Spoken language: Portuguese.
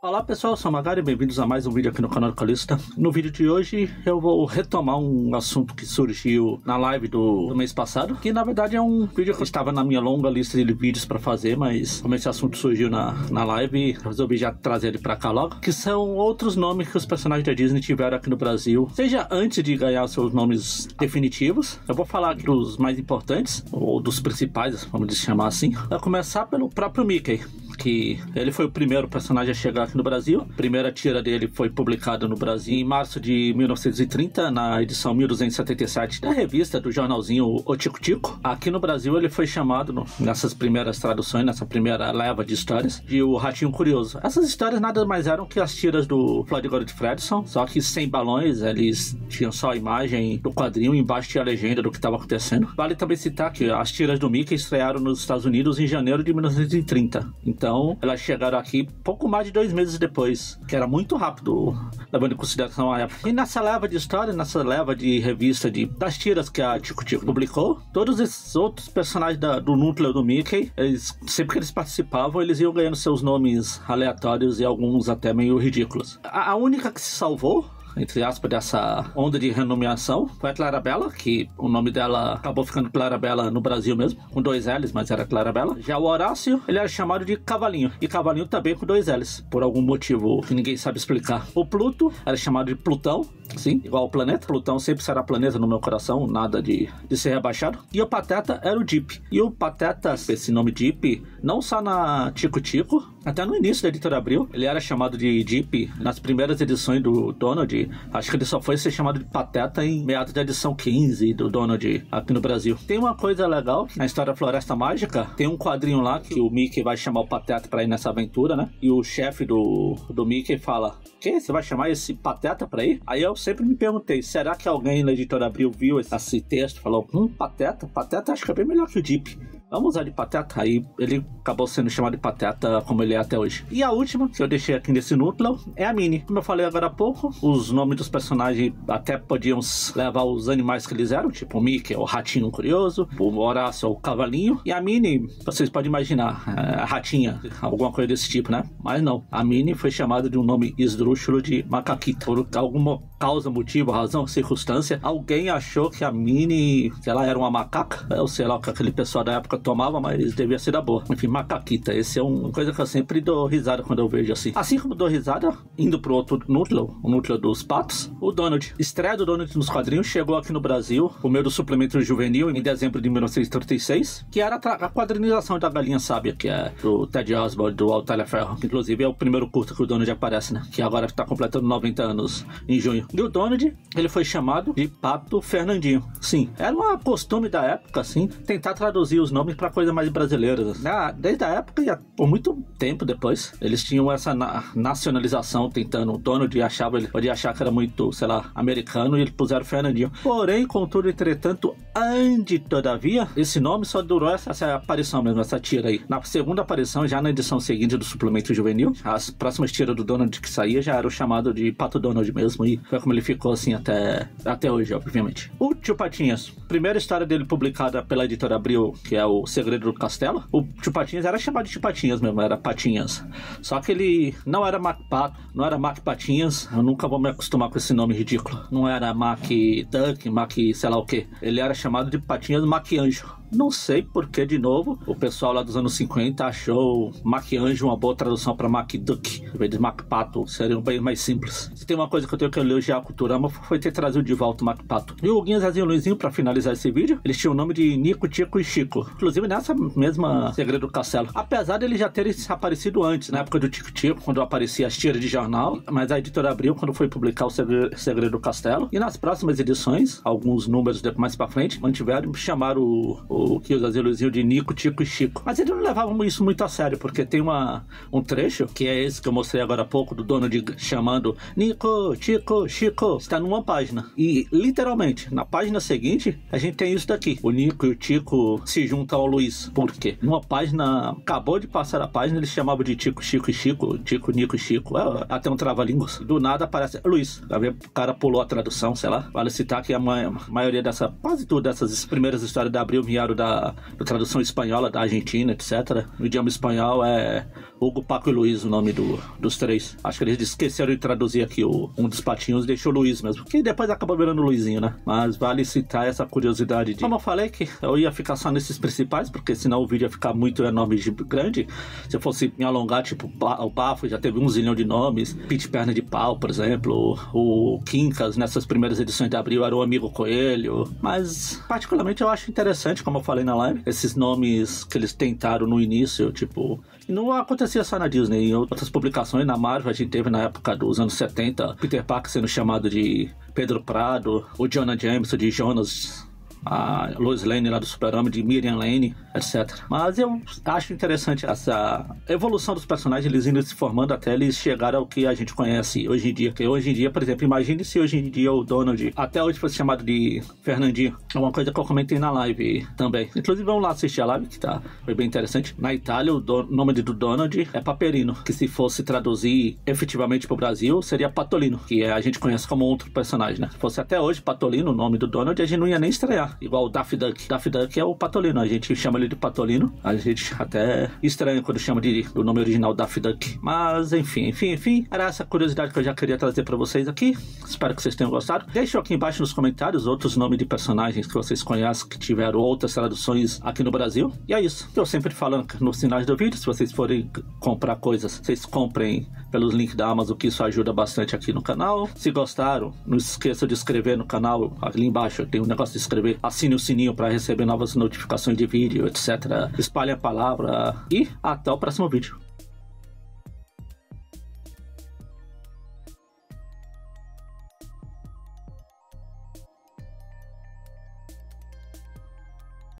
Olá pessoal, eu sou o Magari e bem-vindos a mais um vídeo aqui no canal do Calista. No vídeo de hoje eu vou retomar um assunto que surgiu na live do mês passado, que na verdade é um vídeo que estava na minha longa lista de vídeos para fazer, mas como esse assunto surgiu na live, resolvi já trazer ele para cá logo, que são outros nomes que os personagens da Disney tiveram aqui no Brasil, seja antes de ganhar seus nomes definitivos. Eu vou falar dos mais importantes, ou dos principais, vamos chamar assim. Vou começar pelo próprio Mickey, que ele foi o primeiro personagem a chegar aqui no Brasil. A primeira tira dele foi publicada no Brasil em março de 1930, na edição 1277 da revista do jornalzinho O Tico Tico. Aqui no Brasil ele foi chamado, nessas primeiras traduções, nessa primeira leva de histórias, de O Ratinho Curioso. Essas histórias nada mais eram que as tiras do Floyd Godfredson, só que sem balões. Eles tinham só a imagem do quadrinho e embaixo tinha a legenda do que estava acontecendo. Vale também citar que as tiras do Mickey estrearam nos Estados Unidos em janeiro de 1930. Então, elas chegaram aqui pouco mais de 2 meses depois, que era muito rápido, levando em consideração a época. E nessa leva de história, nessa leva de revista das tiras que a Tico Tico publicou, todos esses outros personagens do núcleo do Mickey, sempre que eles participavam, eles iam ganhando seus nomes aleatórios e alguns até meio ridículos. A única que se salvou, entre aspas, dessa onda de renomeação foi a Clarabella, que o nome dela acabou ficando Clarabella no Brasil mesmo, com 2 L's, mas era Clarabella. Já o Horácio, ele era chamado de Cavalinho, e Cavalinho também com 2 L's, por algum motivo que ninguém sabe explicar. O Pluto era chamado de Plutão, sim, igual ao planeta. Plutão sempre será planeta no meu coração, nada de ser rebaixado. E o Pateta era o Dip. E o Pateta, esse nome Dip, não só na Tico Tico, até no início da Editora Abril, ele era chamado de Dip nas primeiras edições do Donald. Acho que ele só foi ser chamado de Pateta em meados da edição 15 do Donald aqui no Brasil. Tem uma coisa legal, na história Floresta Mágica, tem um quadrinho lá que o Mickey vai chamar o Pateta pra ir nessa aventura, né? E o chefe do Mickey fala: "Que? Você vai chamar esse Pateta pra ir?" Aí eu sempre me perguntei, será que alguém na Editora Abril viu esse texto e falou: Pateta? Pateta acho que é bem melhor que o Dip. Vamos usar de Pateta. Aí ele acabou sendo chamado de Pateta como ele é até hoje. E a última que eu deixei aqui nesse núcleo é a Minnie. Como eu falei agora há pouco, os nomes dos personagens até podiam levar os animais que eles eram, tipo o Mickey, o Ratinho Curioso, o Horácio, o Cavalinho. E a Minnie, vocês podem imaginar, a Ratinha, alguma coisa desse tipo, né? Mas não, a Minnie foi chamada de um nome esdrúxulo de Macaquita. Por alguma causa, motivo, razão, circunstância, alguém achou que a Minnie, que ela era uma macaca. Eu sei lá o que aquele pessoal da época tomava, mas devia ser da boa. Enfim, Macaquita. Esse é uma coisa que eu sempre dou risada quando eu vejo assim. Assim como dou risada, indo pro outro núcleo, o núcleo dos patos, o Donald. Estreia do Donald nos quadrinhos chegou aqui no Brasil, por meio do suplemento juvenil, em dezembro de 1936, que era a quadrinização da Galinha Sábia, que é do Ted Oswald, do Altália Ferro. Inclusive é o primeiro curta que o Donald aparece, né? Que agora está completando 90 anos em junho. E o Donald, ele foi chamado de Pato Fernandinho. Sim, era um costume da época, assim, tentar traduzir os nomes para coisas mais brasileiras. Desde a época e por muito tempo depois, eles tinham essa nacionalização, tentando. O Donald ele podia achar que era muito, sei lá, americano, e eles puseram Fernandinho. Porém, contudo, entretanto, todavia, esse nome só durou essa aparição mesmo, essa tira aí. Na segunda aparição, já na edição seguinte do suplemento juvenil, as próximas tiras do Donald que saía já era o chamado de Pato Donald mesmo, e foi como ele ficou assim até hoje, obviamente. O Tio Patinhas, primeira história dele publicada pela Editora Abril, que é o Segredo do Castelo. O Tio Patinhas era chamado de Tio Patinhas mesmo, era Patinhas. Só que ele não era Mac Pato, não era Mac Patinhas. Eu nunca vou me acostumar com esse nome ridículo. Não era Mac Duck, Mac sei lá o que. Ele era chamado de Patinhas Mac Anjo. Não sei porque, de novo, o pessoal lá dos anos 50 achou Mac Anjo uma boa tradução para Mac Duck. Em vez de Mac Pato, seria bem mais simples. Se tem uma coisa que eu tenho que elogiar a Culturama, foi ter trazido de volta o Mac Pato. E o Guinha, Zezinho e Luizinho, para finalizar esse vídeo, eles tinham o nome de Nico, Tico e Chico. Inclusive nessa mesma Segredo do Castelo. Apesar de eles já terem aparecido antes, na época do Tico Tico, quando aparecia as tiras de jornal, mas a Editora Abril, quando foi publicar o Segredo do Castelo, e nas próximas edições, alguns números mais para frente, mantiveram, chamaram o que os aziluzinhos de Nico, Tico e Chico. Mas eles não levavam isso muito a sério, porque tem um trecho, que é esse que eu mostrei agora há pouco, do Donald chamando Nico, Tico, Chico. Está numa página. E, literalmente, na página seguinte, a gente tem isso daqui. O Nico e o Tico se juntam ao Luiz. Por quê? Numa página, acabou de passar a página, eles chamavam de Tico, Chico e Chico. Tico, Nico e Chico. Até um trava-línguas. Do nada aparece Luiz. O cara pulou a tradução, sei lá. Vale citar que a maioria quase tudo dessas primeiras histórias da Abril vieram pegaram da tradução espanhola da Argentina, etc. No idioma espanhol é Hugo, Paco e Luiz o nome dos três. Acho que eles esqueceram de traduzir aqui um dos patinhos, deixou Luiz mesmo, que depois acabou virando Luizinho, né? Mas vale citar essa curiosidade de... Como eu falei que eu ia ficar só nesses principais, porque senão o vídeo ia ficar muito enorme e grande. Se eu fosse me alongar, tipo, o Bafo já teve 1 zilhão de nomes, Pete Perna de Pau, por exemplo, o Quincas, nessas primeiras edições de abril, era o Amigo Coelho. Mas, particularmente, eu acho interessante, como eu falei na live, esses nomes que eles tentaram no início, tipo... Não acontecia só na Disney, em outras publicações, na Marvel, a gente teve na época dos anos 70, Peter Parker sendo chamado de Pedro Prado, o Jonah Jameson de Jonas, a Lois Lane lá do Super-Homem, de Miriam Lane, etc. Mas eu acho interessante essa evolução dos personagens, eles indo se formando até eles chegarem ao que a gente conhece hoje em dia. Que hoje em dia, por exemplo, imagine se hoje em dia o Donald até hoje fosse chamado de Fernandinho. É uma coisa que eu comentei na live também. Inclusive, vamos lá assistir a live, que foi bem interessante. Na Itália, o nome do Donald é Paperino, que se fosse traduzir efetivamente pro Brasil, seria Patolino, que a gente conhece como outro personagem, né? Se fosse até hoje Patolino, o nome do Donald, a gente não ia nem estranhar. Igual o Daffy Duck. Daffy Duck é o Patolino. A gente chama ele de Patolino. A gente até estranha quando chama do nome original Daffy Duck. Mas enfim. Era essa curiosidade que eu já queria trazer pra vocês aqui. Espero que vocês tenham gostado. Deixem aqui embaixo nos comentários outros nomes de personagens que vocês conhecem, que tiveram outras traduções aqui no Brasil. E é isso. Eu sempre falando nos finais do vídeo, se vocês forem comprar coisas, vocês comprem pelos links da Amazon, que isso ajuda bastante aqui no canal. Se gostaram, não esqueça de inscrever no canal. Ali embaixo tem um negócio de inscrever. Assine o sininho para receber novas notificações de vídeo, etc. Espalhe a palavra e até o próximo vídeo.